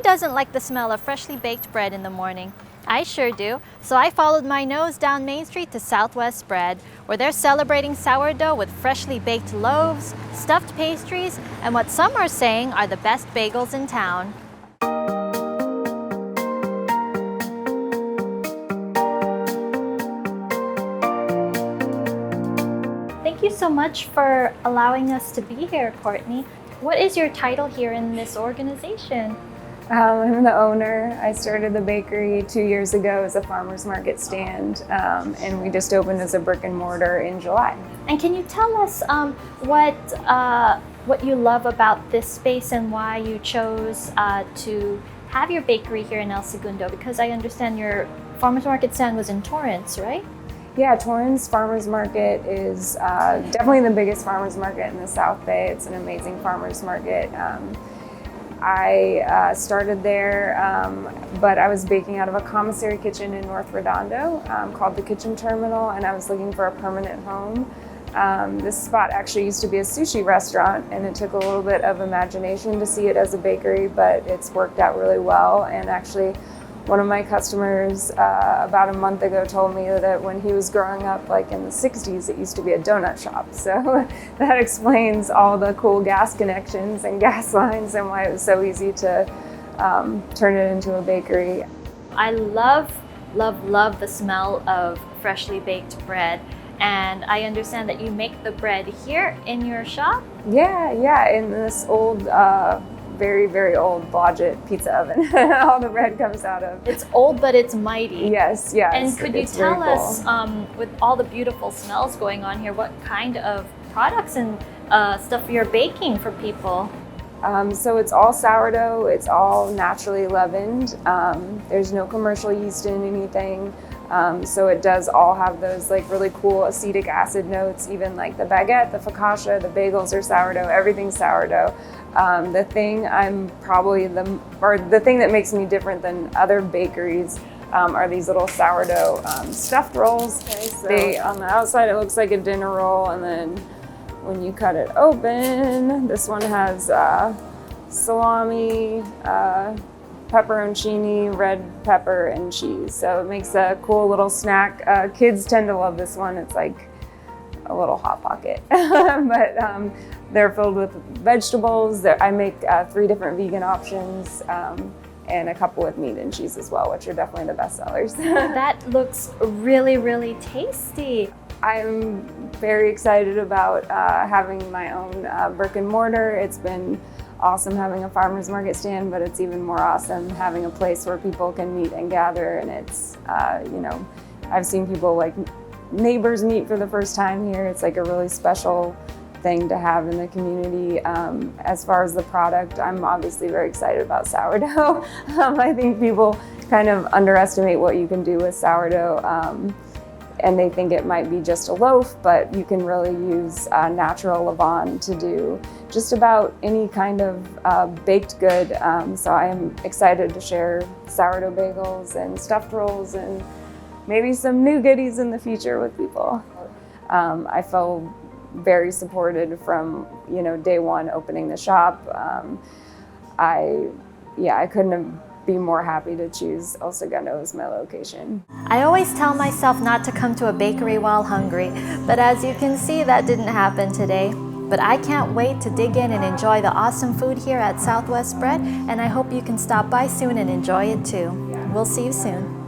Who doesn't like the smell of freshly baked bread in the morning? I sure do. So I followed my nose down Main Street to Southwest Bread, where they're celebrating sourdough with freshly baked loaves, stuffed pastries, and what some are saying are the best bagels in town. Thank you so much for allowing us to be here, Courtney. What is your title here in this organization? I'm the owner. I started the bakery 2 years ago as a farmer's market stand, and we just opened as a brick and mortar in July. And can you tell us what you love about this space and why you chose to have your bakery here in El Segundo? Because I understand your farmer's market stand was in Torrance, right? Yeah, Torrance Farmers Market is definitely the biggest farmers market in the South Bay. It's an amazing farmers market. I started there, but I was baking out of a commissary kitchen in North Redondo called the Kitchen Terminal, and I was looking for a permanent home. This spot actually used to be a sushi restaurant, and it took a little bit of imagination to see it as a bakery, but it's worked out really well. And actually, one of my customers about a month ago told me that when he was growing up, like in the 60s, it used to be a donut shop. So that explains all the cool gas connections and gas lines and why it was so easy to turn it into a bakery. I love the smell of freshly baked bread. And I understand that you make the bread here in your shop? Yeah, in this old very, very old Blodgett pizza oven. All the bread comes out of. It's old, but it's mighty. Yes. And could you tell us, with all the beautiful smells going on here, what kind of products and stuff you're baking for people? So it's all sourdough. It's all naturally leavened. There's no commercial yeast in anything. So it does all have those like really cool acetic acid notes. Even like the baguette, the focaccia, the bagels are sourdough. Everything's sourdough. The thing the thing that makes me different than other bakeries are these little sourdough stuffed rolls. Okay, so on the outside it looks like a dinner roll, and then when you cut it open, this one has salami, pepperoncini, red pepper, and cheese. So it makes a cool little snack. Kids tend to love this one. It's like a little Hot Pocket. But they're filled with vegetables. I make 3 different vegan options and a couple with meat and cheese as well, which are definitely the best sellers. That looks really, really tasty. I'm very excited about having my own brick and mortar. It's been awesome having a farmer's market stand, but it's even more awesome having a place where people can meet and gather. And it's, I've seen people like neighbors meet for the first time here. It's like a really special thing to have in the community. As far as the product, I'm obviously very excited about sourdough. I think people kind of underestimate what you can do with sourdough. And they think it might be just a loaf, but you can really use natural levain to do just about any kind of baked good. So I am excited to share sourdough bagels and stuffed rolls and maybe some new goodies in the future with people. I felt very supported from day one opening the shop. I couldn't have be more happy to choose El Segundo as my location. I always tell myself not to come to a bakery while hungry, but as you can see, that didn't happen today. But I can't wait to dig in and enjoy the awesome food here at Southwest Bread, and I hope you can stop by soon and enjoy it too. We'll see you soon.